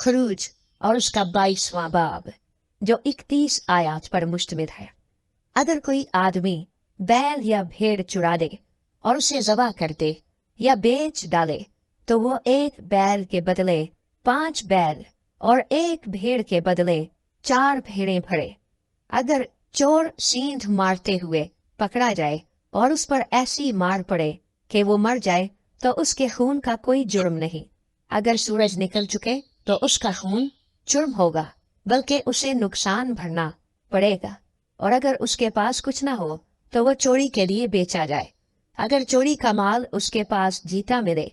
खरूज और उसका 22वां बाब, जो 31 आयत पर मुश्तमिल है। अगर कोई आदमी बैल या भेड़ चुरा दे और उसे ज़बह कर दे या बेच डाले, तो वो एक बैल के बदले 5 बैल और एक भेड़ के बदले 4 भेड़ें भरे। अगर चोर सींध मारते हुए पकड़ा जाए और उस पर ऐसी मार पड़े कि वो मर जाए, तो उसके खून का कोई जुर्म नहीं। अगर सूरज निकल चुके तो उसका खून जुर्म होगा, बल्कि उसे नुकसान भरना पड़ेगा। और अगर उसके पास कुछ ना हो तो वो चोरी के लिए बेचा जाए। अगर चोरी का माल उसके पास जीता मिले,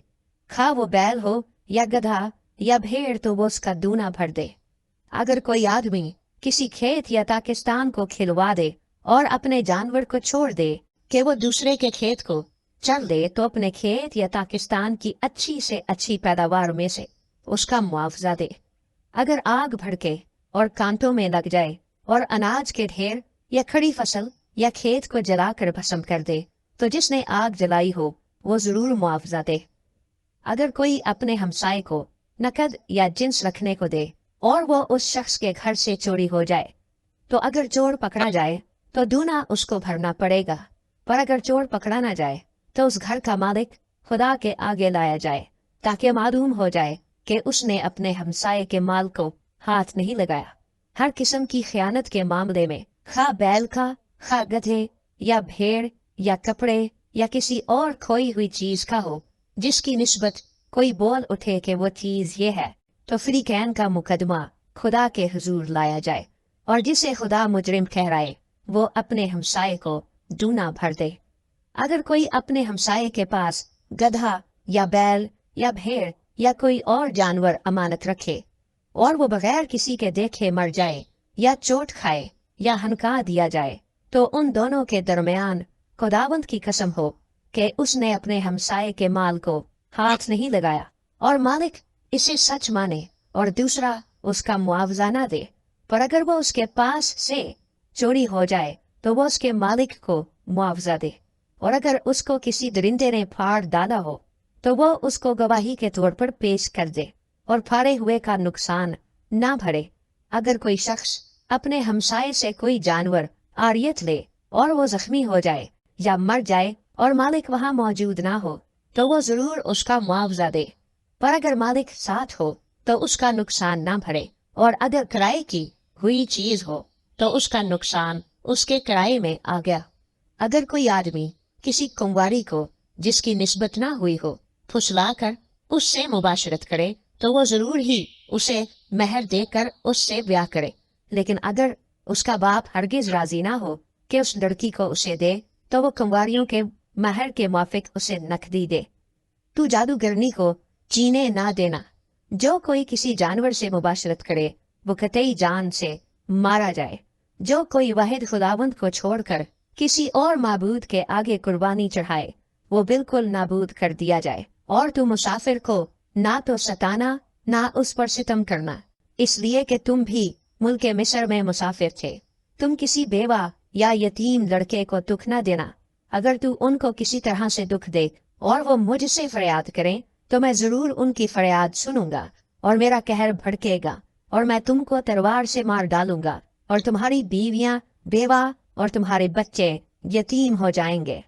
खा वो बैल हो या गधा या भेड़, तो वो उसका दूना भर दे। अगर कोई आदमी किसी खेत या पाकिस्तान को खिलवा दे और अपने जानवर को छोड़ दे कि वो दूसरे के खेत को चल दे, तो अपने खेत या पाकिस्तान की अच्छी से अच्छी पैदावार में से उसका मुआवजा दे। अगर आग भड़के और कांटों में लग जाए और अनाज के ढेर या खड़ी फसल या खेत को जलाकर भस्म कर दे, तो जिसने आग जलाई हो वो जरूर मुआवजा दे। अगर कोई अपने हमसाये को नकद या जिन्स रखने को दे और वो उस शख्स के घर से चोरी हो जाए, तो अगर चोर पकड़ा जाए तो दूना उसको भरना पड़ेगा। पर अगर चोर पकड़ा ना जाए तो उस घर का मालिक खुदा के आगे लाया जाए, ताकि मालूम हो जाए कि उसने अपने हमसाये के माल को हाथ नहीं लगाया। हर किस्म की खयानत के मामले में, खा बैल का, खा गधे या भेड़ या कपड़े या किसी और खोई हुई चीज का हो, जिसकी निस्बत कोई बोल उठे कि वो चीज ये है, तो फरीकैन का मुकदमा खुदा के हुजूर लाया जाए, और जिसे खुदा मुजरिम ठहराए वो अपने हमसाये को दूना भर दे। अगर कोई अपने हमसाये के पास गधा या बैल या भेड़ या कोई और जानवर अमानत रखे और वो बगैर किसी के देखे मर जाए या चोट खाए या हनका दिया जाए, तो उन दोनों के दरमियान खुदावंद की कसम हो कि उसने अपने हमसाये के माल को हाथ नहीं लगाया, और मालिक इसे सच माने और दूसरा उसका मुआवजा ना दे। पर अगर वो उसके पास से चोरी हो जाए तो वो उसके मालिक को मुआवजा दे। और अगर उसको किसी दरिंदे ने फाड़ डाला हो तो वो उसको गवाही के तौर पर पेश कर दे और फाड़े हुए का नुकसान ना भरे। अगर कोई शख्स अपने हमसाये से कोई जानवर आरियत ले और वो जख्मी हो जाए या मर जाए और मालिक वहां मौजूद ना हो, तो वो जरूर उसका मुआवजा दे। पर अगर मालिक साथ हो तो उसका नुकसान ना भरे। और अगर किराए की हुई चीज हो तो उसका नुकसान उसके किराए में आ गया। अगर कोई आदमी किसी कुंवारी को जिसकी निस्बत ना हुई हो फुसलाकर उससे मुबाशरत करे, तो वो जरूर ही उसे महर देकर उससे ब्याह करे। लेकिन अगर उसका बाप हरगिज राजी ना हो कि उस लड़की को उसे दे, तो वो कुंवारियों के महर के मुआफिक उसे नकदी दे। तू जादूगरनी को जीने ना देना। जो कोई किसी जानवर से मुबाशरत करे वो कतई जान से मारा जाए। जो कोई वाहिद खुदावंद को छोड़कर किसी और माबूद के आगे कुर्बानी चढ़ाए वो बिल्कुल नाबूद कर दिया जाए। और तू मुसाफिर को ना तो सताना ना उस पर सितम करना, इसलिए कि तुम भी मुल्क मिस्र में मुसाफिर थे। तुम किसी बेवा या यतीम लड़के को दुख न देना। अगर तू उनको किसी तरह से दुख दे और वो मुझसे फरियाद करें, तो मैं जरूर उनकी फरियाद सुनूंगा और मेरा कहर भड़केगा और मैं तुमको तलवार से मार डालूंगा और तुम्हारी बीवियां बेवा और तुम्हारे बच्चे यतीम हो जाएंगे।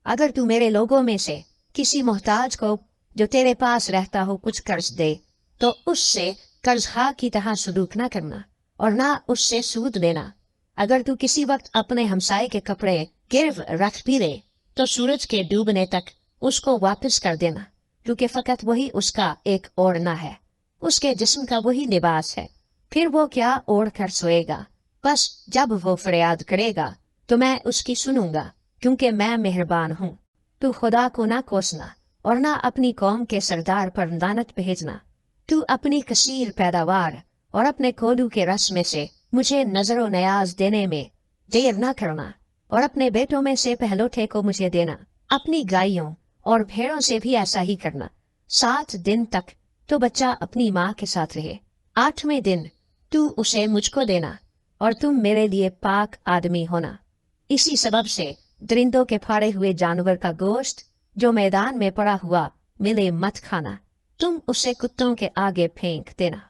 अगर तू मेरे लोगों में से किसी मोहताज को जो तेरे पास रहता हो कुछ कर्ज दे, तो उससे कर्जहा की तरह सलूक न करना और ना उससे सूद लेना। अगर तू किसी वक्त अपने हमसाये के कपड़े गिरव रख भी ले, तो सूरज के डूबने तक उसको वापस कर देना, क्योंकि फकत वही उसका एक ओढ़ना है, उसके जिस्म का वही लिबास है। फिर वो क्या ओढ़ कर सोएगा। बस जब वो फरियाद करेगा तो मैं उसकी सुनूंगा, क्योंकि मैं मेहरबान हूँ। तू खुदा को ना कोसना और ना अपनी कौम के सरदार पर लानत भेजना। तू अपनी कसीर पैदावार और अपने कोलू के रस में से मुझे नजरो नयाज देने में देर न करना, और अपने बेटों में से पहलोठे को मुझे देना। अपनी गायों और भेड़ों से भी ऐसा ही करना। 7 दिन तक तो बच्चा अपनी माँ के साथ रहे, 8वें दिन तू उसे मुझको देना और तुम मेरे लिए पाक आदमी होना। इसी सबब से दरिंदों के फाड़े हुए जानवर का गोश्त जो मैदान में पड़ा हुआ मिले मत खाना, तुम उसे कुत्तों के आगे फेंक देना।